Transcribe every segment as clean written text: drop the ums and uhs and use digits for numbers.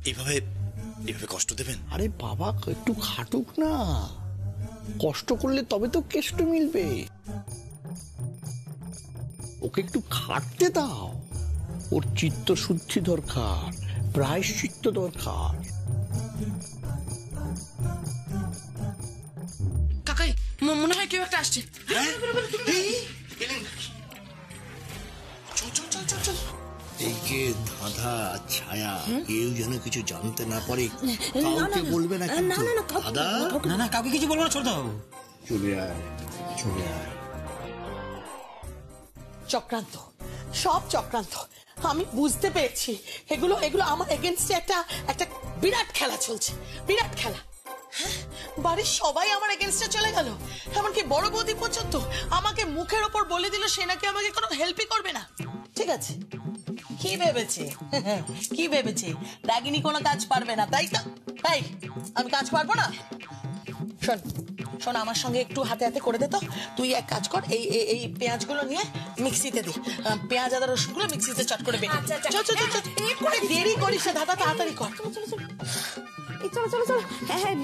এইভাবে এইভাবে কষ্ট দেবেন? আরে বাবা একটু খাটুক না, কষ্ট করলে তবে তো কেষ্ট মিলবে। ওকে একটু খাটতে দাও, ওর চিত্ত শুদ্ধি দরকার, প্রায়শ্চিত্ত দরকার। কাকাই মনে হয় কেউ একটা আসছে। এই যে ধাঁধা ছায়া, কেউ যেন কিছু জানতে না পারে, কাউকে বলবে না কিন্তু। দাদা না না, কাউকে কিছু বলবো না, ছোট দাও। চলে আয়, চলে আয়। চক্রান্ত, সব চক্রান্ত। আমি বুঝতে পেরেছি এগুলো এগুলো আমার এগেনস্টে একটা বিরাট খেলা চলছে, বিরাট খেলা। বাড়ির সবাই আমার এগেনস্টে চলে গেল, এমনকি বড় বৌদি পর্যন্ত আমাকে মুখের ওপর বলে দিল সে নাকি আমাকে কোনো হেল্পই করবে না। ঠিক আছে, কি ভেবেছে কি ভেবেছে রাগিনী কোনো কাজ পারবে না, তাই তো? তাই আমি কাজ পারবো না? শোন শোন, আমার সঙ্গে একটু হাতে হাতে করে দে তো। তুই এক কাজ কর, এই এই পেঁয়াজগুলো নিয়ে মিক্সিতে দে, পেঁয়াজ আদা রসুনগুলো মিক্সিতে চট করে বেটে। চল চল চল, দেরি করিস না দাদা, তাড়াতাড়ি কর। চলো চলো চলো, হ্যাঁ হ্যাঁ,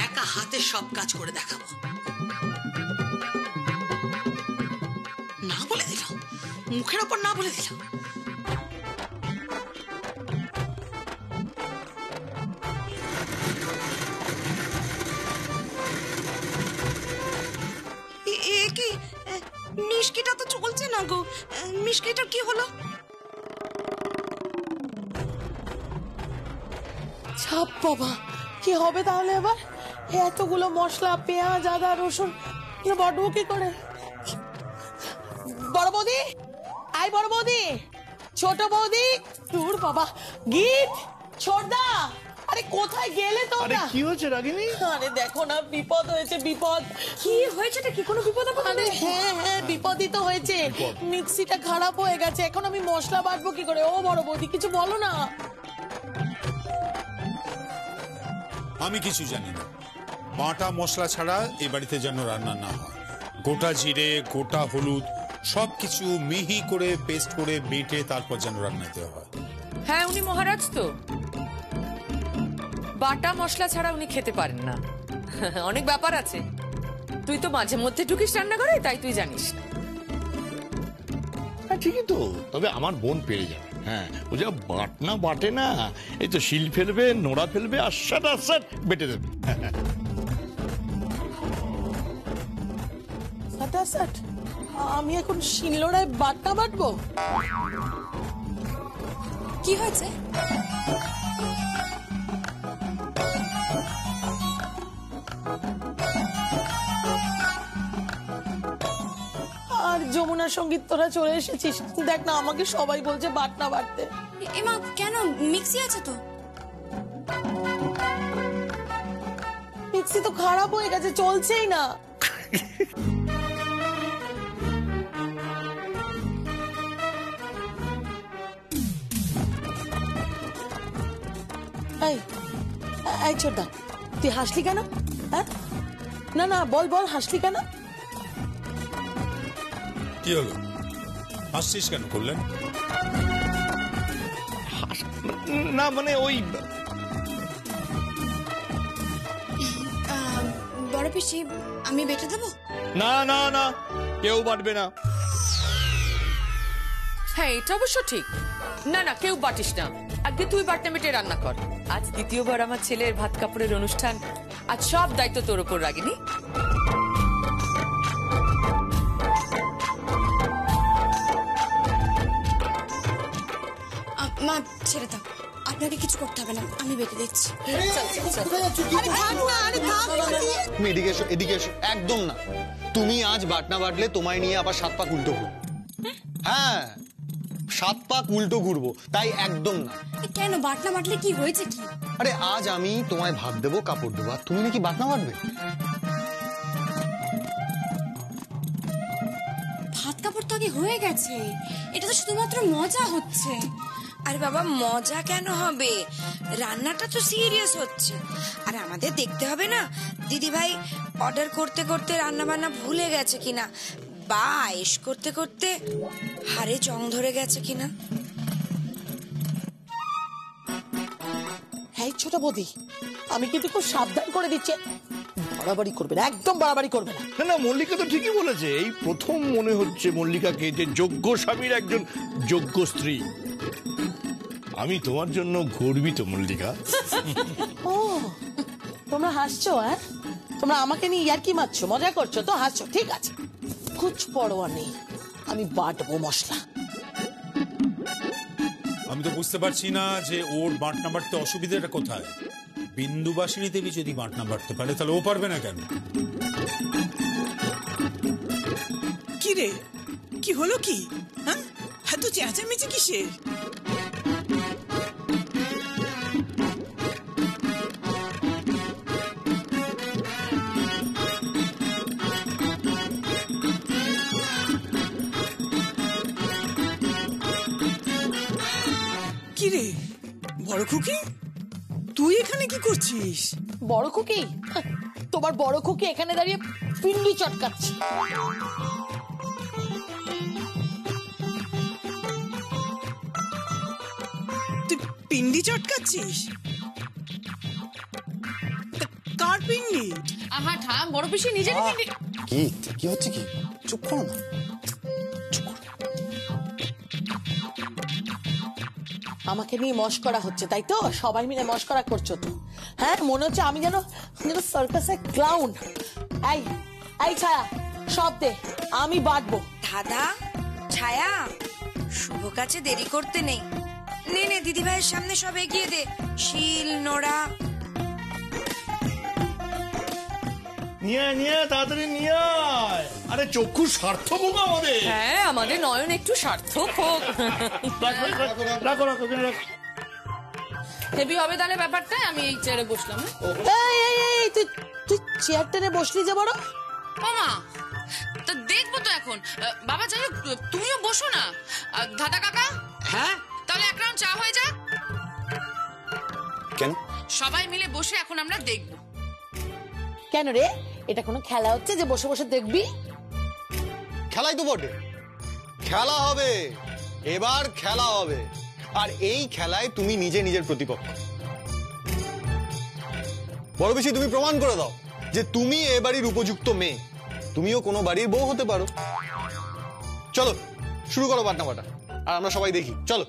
একা হাতে সব কাজ করে দেখাবো। না বলে দিল, মুখের ওপর না বলে দিল। কি মিষ্টিটা তো চলছে না গো, মিষ্টিটা কি হলো? ছাপ বাবা, কি হবে তাহলে এবার? এতগুলো মশলা, পেঁয়াজ আদা রসুন বাটবো কি করে? বড় বৌদি, আই বড় বৌদি, ছোট বৌদি, দূর বাবা, গীত, ছোটদা, আরে কোথায় গেলে তোমরা? কি হয়েছে রাগিনী? আরে দেখো না, বিপদ হয়েছে, বিপদ। কি হয়েছে? কি কোনো বিপদ? আরে হ্যাঁ হ্যাঁ, বিপদই তো হয়েছে। মিক্সিটা খারাপ হয়ে গেছে, এখন আমি মশলা বাটবো কি করে? ও বড় বৌদি, কিছু বলো না। আমি কিছু জানি না, বাটা মশলা ছাড়া এই বাড়িতে যেন রান্না না হয়। গোটা জিরে, গোটা হলুদ সবকিছু মিহি করে পেস্ট করে বেটে তারপর যেন রান্নাতে হয়। হ্যাঁ, উনি মহারাজ তো, বাটা মশলা ছাড়া উনি খেতে পারেন না। অনেক ব্যাপার আছে, তুই তো মাঝে মধ্যে ঢুকিস রান্না করে, তাই তুই জানিস না। হ্যাঁ ঠিকই তো, তবে আমার বোন পেরে যাবে। হ্যাঁ, ও যা বাটনা বাটে না, এই তো শিল ফেলবে, নোড়া ফেলবে, আশ্বাট আশ্বাট বেটে দেবে। আমি এখন শিলনোড়ায় বাটনা বাটবো? কি হয়েছে? আর যমুনা সঙ্গীত তোরা চলে এসেছিস, দেখ না আমাকে সবাই বলছে বাটনা বাটতে। এমা কেন? মিক্সি আছে তো। মিক্সি তো খারাপ হয়ে গেছে, চলছেই না। এই ছোটদা, তুই হাসলি কেন? হ্যাঁ, না না, বল বল, হাসলি কেন? কি হলো, হাসছিস কেন? করলেন না মানে ওই বড় পিসি, আমি বেটে দেবো? না না না, কেউ বাটবে না। হ্যাঁ, এটা অবশ্য ঠিক। না না, কেউ বাটিস না, আগে তুই বাটনা বেটে রান্না কর। আজ দ্বিতীয়বার আমার ছেলের ভাত কাপড়ের অনুষ্ঠান, আজ সব দায়িত্ব তোর উপর রাগিনী। মা ছেড়ে দাও, আপনাকে কিছু করতে হবে না, আমি বেটে দিচ্ছি। তুমি এদিকে এসো, এদিকে এসো। একদম না, তুমি আজ বাটনা বাটলে তোমায় নিয়ে আবার 7 পাক উল্টো ঘুরবো। হ্যাঁ, 7 পাক উল্টো ঘুরবো, তাই একদম না। কেন? বাটনা বাটলে কি হয়েছে? কি? আরে আজ আমি তোমায় ভাত দেবো, কাপড় দেবো, আর তুমি নাকি বাটনা বাটবে? ভাত কাপড় তো আগে হয়ে গেছে, এটা তো শুধুমাত্র মজা হচ্ছে। আরে বাবা, মজা কেন হবে? রান্নাটা তো সিরিয়াস হচ্ছে, আর আমাদের দেখতে হবে না দিদি ভাই অর্ডার করতে করতে রান্না বান্না ভুলে গেছে কিনা, বা আয়েশ করতে করতে হাড়ে জং ধরে গেছে কিনা। ছোট বৌদি, আমি কিন্তু খুব সাবধান করে দিচ্ছি, বাড়াবাড়ি করবে না, একদম বাড়াবাড়ি করবে না। না না, মল্লিকা তো ঠিকই বলেছে। এই প্রথম মনে হচ্ছে মল্লিকাকে যে যোগ্য স্বামীর একজন যোগ্য স্ত্রী। আমি তোমার জন্য গর্বিত মল্লিকা। ও, তোমরা হাসছো? হ্যাঁ, তোমরা আমাকে নিয়ে ইয়ার্কি মারছো, মজা করছো তো, হাসছো, ঠিক আছে, কুছ পরোয়া নেই, আমি বাটবো মশলা। আমি তো বুঝতে পারছি না যে ওর বাটনা বাটতে অসুবিধাটা কোথায়। বিন্দুবাসিনী দেবী যদি বাটনা বাটতে পারে তাহলে ও পারবে না কেন? কি রে, কি হলো কি? হ্যাঁ, এত চেঁচামেচি কিসের? কি রে বড় খুকি, তুই এখানে কি করছিস? বড় খুকি? তোমার বড় খুকি এখানে দাঁড়িয়ে পিন্ডি চটকাচ্ছে। তুই পিন্ডি চটকাচ্ছিস? কার পিন্ডি? আহা থাম, বড় পিসি নিজেরই পিন্ডি। কি হচ্ছে কি? চুপ করো না। আমাকে নিয়ে মস্করা হচ্ছে, তাই তো? সবাই মিলে মস্করা করছো তো? হ্যাঁ, মনে হচ্ছে আমি যেন সার্কাসের ক্লাউন। এই এই ছায়া, সব দে, আমি বাটবো। দাদা, ছায়া, শুভ কাছে দেরি করতে নেই। নে নে, দিদি ভাইয়ের সামনে সব এগিয়ে দে, শিল নোড়া। নিয়ে নিয়ে তাড়াতাড়ি নিয়ে আয়। আরে চক্ষু সার্থক হোক আমাদের। হ্যাঁ, আমাদের নয়ন একটু সার্থক হোক। রাখো রাখো রাখো। হেভি হবে তাহলে ব্যাপারটা। আমি এই চেয়ারে বসলাম। এই এই এই, তুই চেয়ার টেনে বসলি যে বড়? মামা তো দেখবো তো এখন। বাবা যাই হোক, তুমিও বসো না। দাদা কাকা, হ্যাঁ তাহলে এক রাউন্ড চা হয়ে যাক। কেন? সবাই মিলে বসে এখন আমরা দেখবো। কেন রে, এটা কোনো খেলা হচ্ছে যে বসে বসে দেখবি? খেলাই তো বটে, খেলা হবে, এবার খেলা হবে। আর এই খেলায় তুমি নিজে নিজের প্রতিপক্ষ। বড় বেশি তুমি প্রমাণ করে দাও যে তুমি এ বাড়ির উপযুক্ত মেয়ে, তুমিও কোনো বাড়ির বউ হতে পারো। চলো শুরু করো বাটনা বাটা, আর আমরা সবাই দেখি। চলো।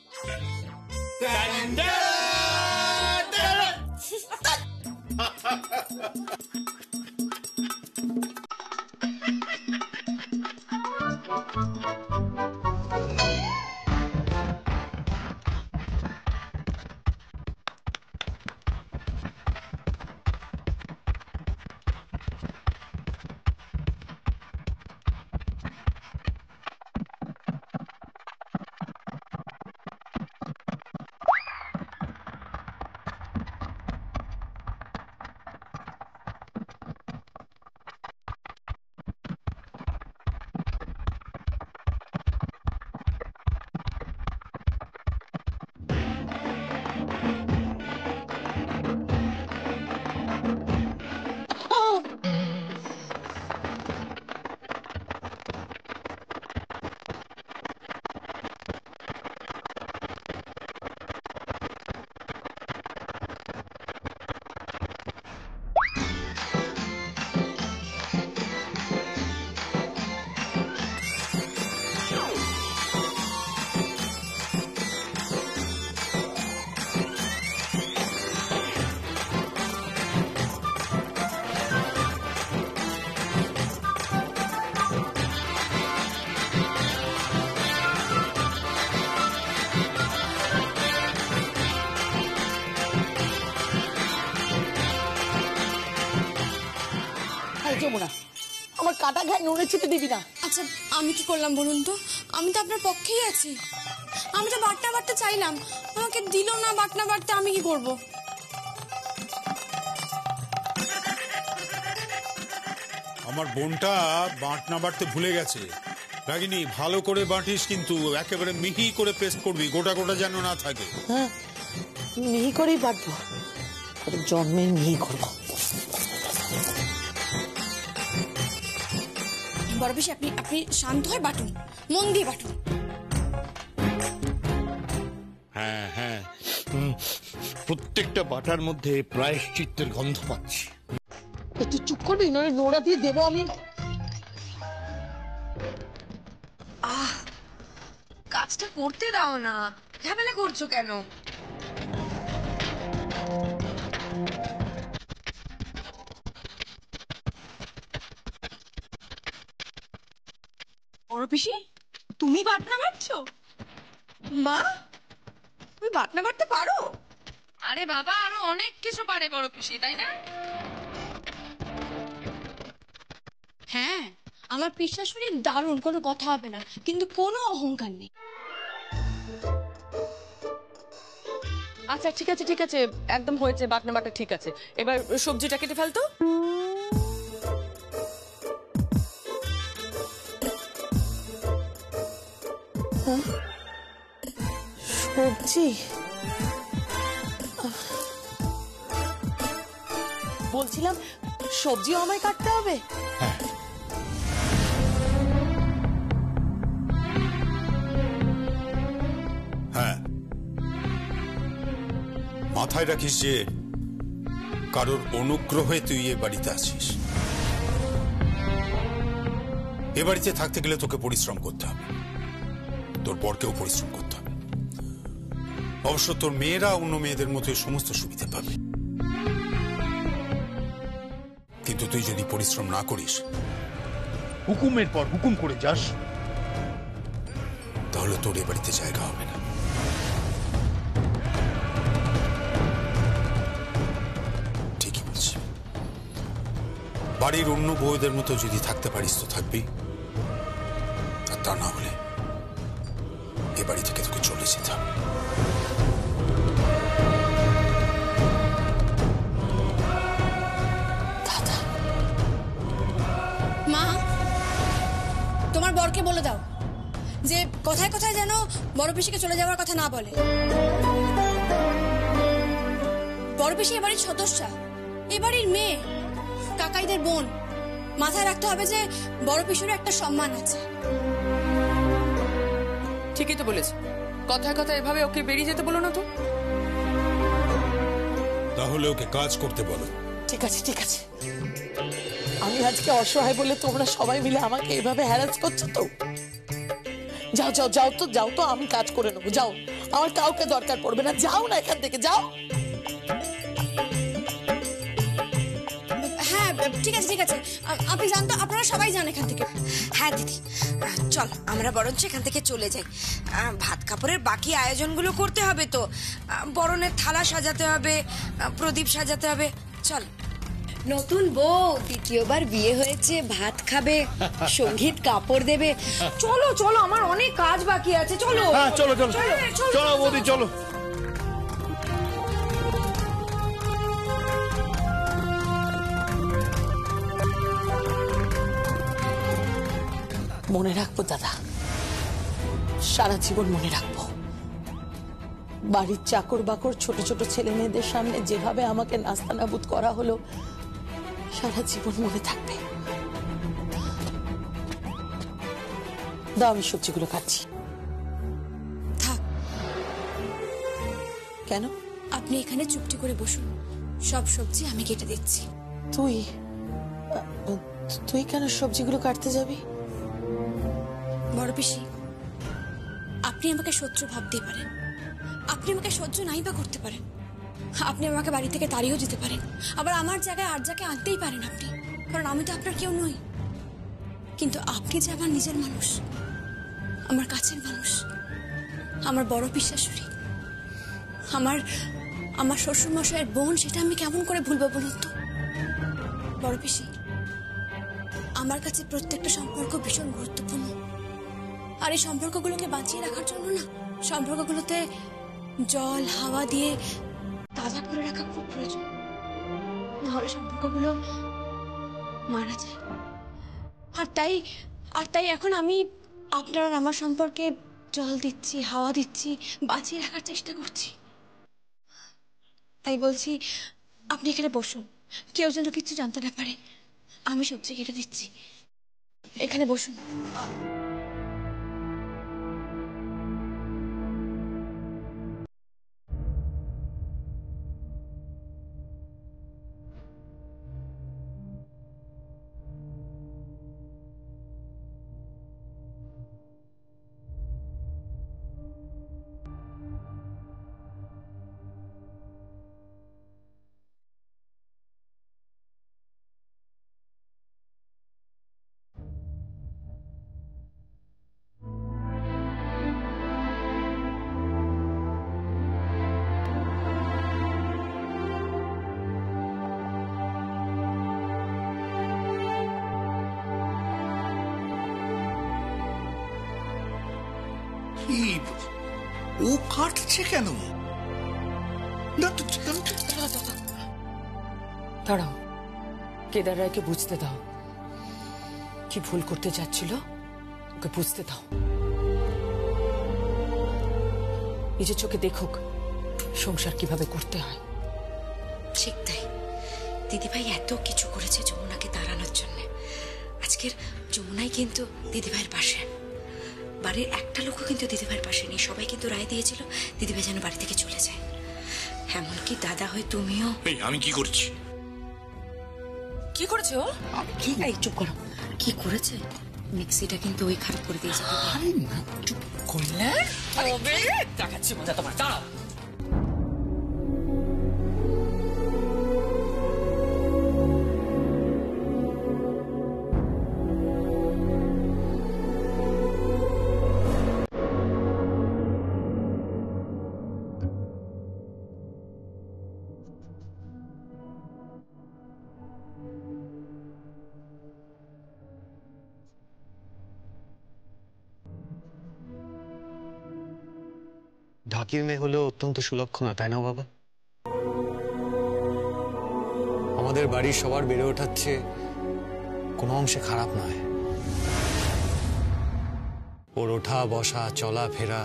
যমুনা, আমার কাটা ঘায়ে নুনে ছিটে দিবি না। আচ্ছা, আমি কি করলাম বলুন তো? আমি তো আপনার পক্ষেই আছি। আমি তো বাটনা বাটতে চাইলাম, আমাকে দিল না বাটনা বাটতে, আমি কি করব? আমার বোনটা বাটনা বাটতে ভুলে গেছে। রাগিনী, ভালো করে বাটিস কিন্তু, একেবারে মিহি করে পেস্ট করবি, গোটা গোটা যেন না থাকে। হ্যাঁ, মিহি করেই বাটবো, জন্মে মিহি করবো। বড় বেশি, আপনি শান্ত হয়ে বাটুন, মন দিয়ে বাটুন। হ্যাঁ হ্যাঁ, প্রত্যেকটা বাটার মধ্যে প্রায়শ্চিত্তের গন্ধ পাচ্ছি। একটু চুপ করবি, নইলে নোড়া দিয়ে দেবো আমি। কাজটা করতে দাও না, ঝামেলা করছো কেন? বড় পিসি, তুমি বাটনা বাটছো? মা, তুমি বাটনা বাটতে পারো? আরে বাবা, আরো অনেক কিছু পারে বড় পিসি, তাই না? হ্যাঁ, আমার পিসাশুড়ির দারুণ, কোনো কথা হবে না, কিন্তু কোনো অহংকার নেই। আচ্ছা ঠিক আছে ঠিক আছে, একদম হয়েছে, বাটনা বাটা ঠিক আছে। এবার সবজিটা কেটে ফেলতো। সবজি বলছিলাম, সবজিও আমায় কাটতে হবে? হ্যাঁ, মাথায় রাখিস যে কারোর অনুগ্রহে তুই এ বাড়িতে আছিস। এ বাড়িতে থাকতে গেলে তোকে পরিশ্রম করতে হবে, তোর বরকেও পরিশ্রম করতে হবে। অবশ্য তোর মেয়েরা অন্য মেয়েদের মতো সমস্ত সুবিধা পাবে, কিন্তু তুই যদি পরিশ্রম না করিস, হুকুমের পর হুকুম করে যাস, তাহলে তোর এ বাড়িতে জায়গা হবে না। ঠিকই বলছি, বাড়ির অন্য বউদের মতো যদি থাকতে পারিস তো থাকবি, আর তা না হলে এ বাড়ি থেকে তোকে চলে যেতে হবে। মা, তোমার বরকে বলে দাও যে কথায় কথায় যেন বড় পিসিকে চলে যাওয়ার কথা না বলে। বড় পিসি এবাড়ির সদস্যা, এবাড়ির মেয়ে, কাকাইদের বোন। মাথায় রাখতে হবে যে বড় পিসির একটা সম্মান আছে। ঠিকই তো বলেছে, কথায় কথায় এভাবে ওকে বেরিয়ে যেতে বলো না তো। তাহলে ওকে কাজ করতে বলো। ঠিক আছে ঠিক আছে, আমি আজকে অসহায় বলে তোমরা সবাই মিলে আমাকে এভাবে হ্যারাস করছো তো। যাও যাও যাও তো, যাও তো, আমি কাজ করে নেবো। যাও, আমার কাউকে দরকার পড়বে না, যাও না এখান থেকে, যাও। হ্যাঁ ঠিক আছে ঠিক আছে, আপনি জান তো, আপনারা সবাই যান এখান থেকে। হ্যাঁ দিদি, চল আমরা বরঞ্চ এখান থেকে চলে যাই। ভাত কাপড়ের বাকি আয়োজনগুলো করতে হবে তো, বরণের থালা সাজাতে হবে, প্রদীপ সাজাতে হবে। চল। নতুন বউ, দ্বিতীয়বার বিয়ে হয়েছে, ভাত খাবে, সঙ্গীত কাপড় দেবে। চলো চলো, আমার অনেক কাজ বাকি আছে। চলো। হ্যাঁ চলো চলো চলো বৌদি, চলো। মনে রাখবো দাদা, সারা জীবন মনে রাখবো। বাড়ির চাকর বাকর ছোট ছোট ছেলে মেয়েদের সামনে যেভাবে আমাকে নাস্তানাবুদ করা হলো, সারা জীবন মনে থাকবে। দাও, আমি সবজিগুলো কাটছি। থাক, কেন? আপনি এখানে চুপটি করে বসুন, সব সবজি আমি কেটে দিচ্ছি। তুই তুই কেন সবজিগুলো কাটতে যাবি? বড় পিসি, আপনি আমাকে শত্রু ভাবতেই পারেন, আপনি আমাকে সহ্য নাই বা করতে পারেন, আপনি আমাকে বাড়ি থেকে তাড়িয়েও দিতে পারেন, আবার আমার জায়গায় আর যাকে আনতেই পারেন আপনি, কারণ আমি তো আপনার কেউ নই। কিন্তু আপনি যে আমার নিজের মানুষ, আমার কাছের মানুষ, আমার বড় পিসাশুড়ি, আমার শ্বশুরমশাইয়ের বোন, সেটা আমি কেমন করে ভুলবো বলুন তো? বড় পিসি, আমার কাছে প্রত্যেকটা সম্পর্ক ভীষণ গুরুত্বপূর্ণ, আর এই সম্পর্কগুলোকে বাঁচিয়ে রাখার জন্য না, সম্পর্কগুলোতে জল হাওয়া দিয়ে তাজা করে রাখা খুব প্রয়োজন, নাহলে সম্পর্কগুলো মারা যায়। আর তাই এখন আমি আপনার আর আমার সম্পর্কে জল দিচ্ছি, হাওয়া দিচ্ছি, বাঁচিয়ে রাখার চেষ্টা করছি। তাই বলছি, আপনি এখানে বসুন, কেউ যেন কিছু জানতে না পারে। আমি সবজি কেটে দিচ্ছি, এখানে বসুন। ও কাটছে কেন? না তো দাঁড়াও, কেদার রায়কে বুঝতে দাও কি ভুল করতে যাচ্ছিল, ওকে বুঝতে দাও। নিজের চোখে দেখুক সংসার কিভাবে করতে হয়। ঠিক তাই, দিদিভাই এত কিছু করেছে যমুনাকে তাড়ানোর জন্য। আজকের যমুনাই কিন্তু দিদিভাইয়ের পাশে, বাড়ির একটা লোকও কিন্তু দিদিভাইয়ের পাশে নেই। সবাই কিন্তু রায় দিয়েছিল দিদিভাই যেন বাড়ি থেকে চলে যায়। এমনকি দাদা হয় তুমিও। আমি কি করছি? কি করেছে ও? এই চুপ করো। কি করেছে? মিক্সিটা কিন্তু ওই খারাপ করে দিয়েছে। চুপ করলে দেখাচ্ছি মজা তোমার, দাঁড়াও। ঢাকির মেয়ে হলেও অত্যন্ত সুলক্ষণা, তাই না বাবা? আমাদের বাড়ির সবার বেড়ে ওঠাচ্ছে কোনো অংশে খারাপ নয়। ওর ওঠা বসা চলা ফেরা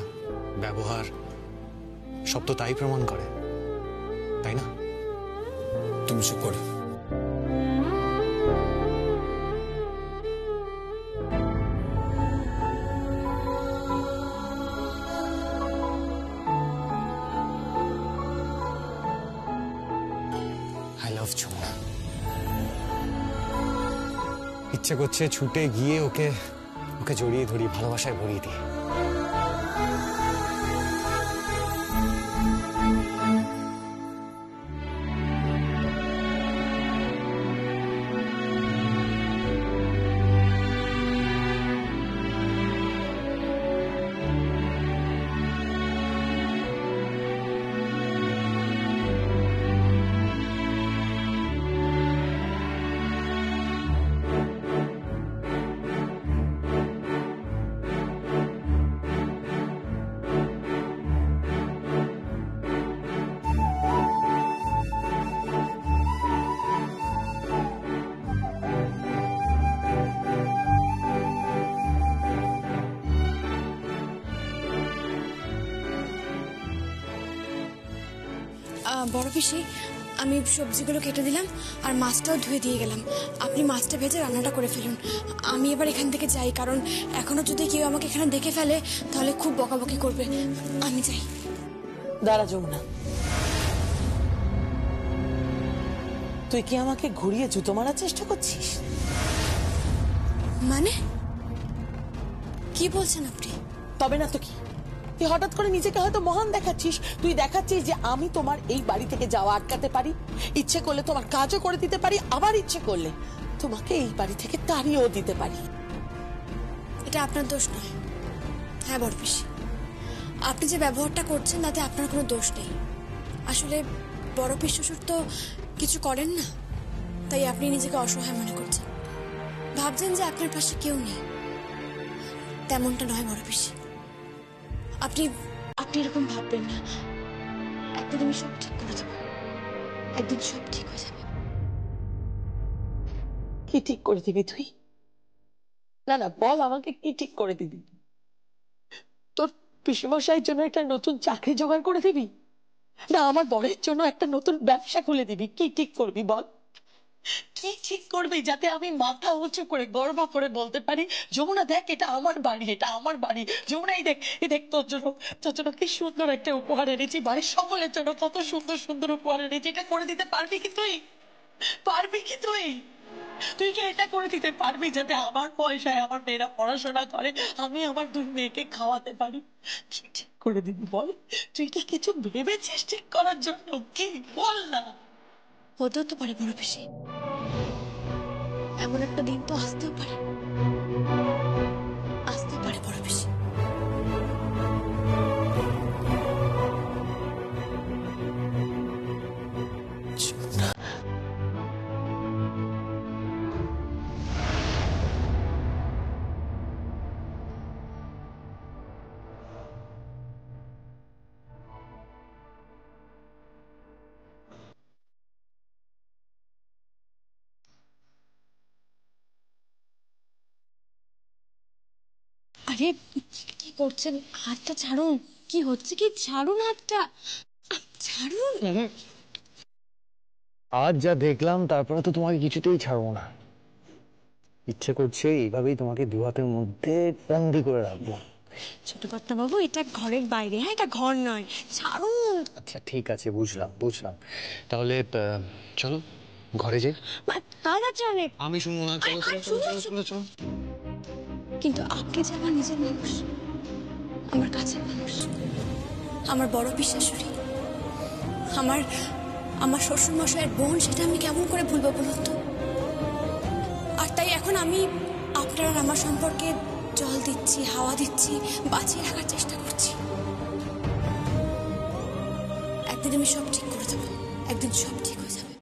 ব্যবহার সব তো তাই প্রমাণ করে, তাই না? তুমি চুপ করো। ইচ্ছে করছে ছুটে গিয়ে ওকে ওকে জড়িয়ে ধরি, ভালোবাসায় ভরিয়ে দিই। বড় পিসি, আমি সবজিগুলো কেটে দিলাম আর মাছটাও ধুয়ে দিয়ে গেলাম। আপনি মাছটা ভেজে রান্নাটা করে ফেলুন। আমি এবার এখান থেকে যাই, কারণ এখনো যদি কেউ আমাকে এখানে দেখে ফেলে তাহলে খুব বকাবকি করবে। আমি যাই। দাঁড়া যমুনা, তুই কি আমাকে ঘুরিয়ে জুতো মারার চেষ্টা করছিস? মানে কি বলছেন আপনি? তবে না তো কি, তুই হঠাৎ করে নিজেকে হয়তো মহান দেখাচ্ছিস। তুই দেখাচ্ছিস যে আমি তোমার এই বাড়ি থেকে যাওয়া আটকাতে পারি, ইচ্ছে করলে তোমার কাজও করে দিতে পারি, আবার ইচ্ছে করলে তোমাকে এই বাড়ি থেকে তাড়িয়েও দিতে পারি। এটা আপনার দোষ নয়। হ্যাঁ বড় পিসি, আপনি যে ব্যবহারটা করছেন তাতে আপনার কোনো দোষ নেই। আসলে বড় পিসি শ্বশুর তো কিছু করেন না, তাই আপনি নিজেকে অসহায় মনে করছেন, ভাবছেন যে আপনার পাশে কেউ নেই। তেমনটা নয় বড় পিসি, আপনি আপনি এরকম ভাববেন না। একদিন আমি সব ঠিক করে দেবো, একদিন সব ঠিক হয়ে যাবে। কি ঠিক করে দিবি তুই? না না, বল আমাকে, কি ঠিক করে দিবি? তোর পিসেমশাইয়ের জন্য একটা নতুন চাকরি জোগাড় করে দিবি, না আমার বরের জন্য একটা নতুন ব্যবসা খুলে দিবি? কি ঠিক করবি বল? কি ঠিক করবি যাতে আমি মাথা উঁচু করে গর্ব করে বলতে পারি, যমুনা দেখ এটা আমার বাড়ি, এটা আমার বাড়ি। যমুনা এই দেখ তোর জন্য কি সুন্দর একটা উপহার এনেছি, বাড়ির সকলের জন্য কত সুন্দর সুন্দর উপহার এনেছি। এটা করে দিতে পারবি কি তুই? পারবি কি তুই? তুই কি এটা করে দিতে পারবি যাতে আমার পয়সায় আমার মেয়েরা পড়াশোনা করে, আমি আমার দুই মেয়েকে খাওয়াতে পারি? কি ঠিক করে দিবি বল? তুই কি কিছু ভেবেছিস ঠিক করার জন্য? কি বল না। হতেও তো পারে বড় পিসি, এমন একটা দিন তো আসতেও পারে, আসতে পারে বড় পিসি। আরে কি করছেন? হাতটা ছাড়ুন। কি হচ্ছে কি? ছাড়ুন হাতটা, ছাড়ুন। আজ যা দেখলাম তারপরে তো তোমাকে কিছুতেই ছাড়বো না। ইচ্ছে করছে এইভাবেই তোমাকে দু হাতের মধ্যে বন্দি করে রাখবো। ছোট কর্তা বাবু, এটা ঘরের বাইরে, হ্যাঁ এটা ঘর নয়, ছাড়ুন। আচ্ছা ঠিক আছে, বুঝলাম বুঝলাম। তাহলে চলো ঘরে যাই। কাজ আছে অনেক। আমি শুনবো না, চলো চলো চলো চলো চলো চলো। কিন্তু আপনি যে আমার নিজের মানুষ, আমার কাছের মানুষ, আমার বড় পিসাশুড়ি, আমার শ্বশুর মশাইয়ের বোন, সেটা আমি কেমন করে ভুলবো বলুন তো? আর তাই এখন আমি আপনার আর আমার সম্পর্কে জল দিচ্ছি, হাওয়া দিচ্ছি, বাঁচিয়ে রাখার চেষ্টা করছি। একদিন আমি সব ঠিক করে দেবো, একদিন সব ঠিক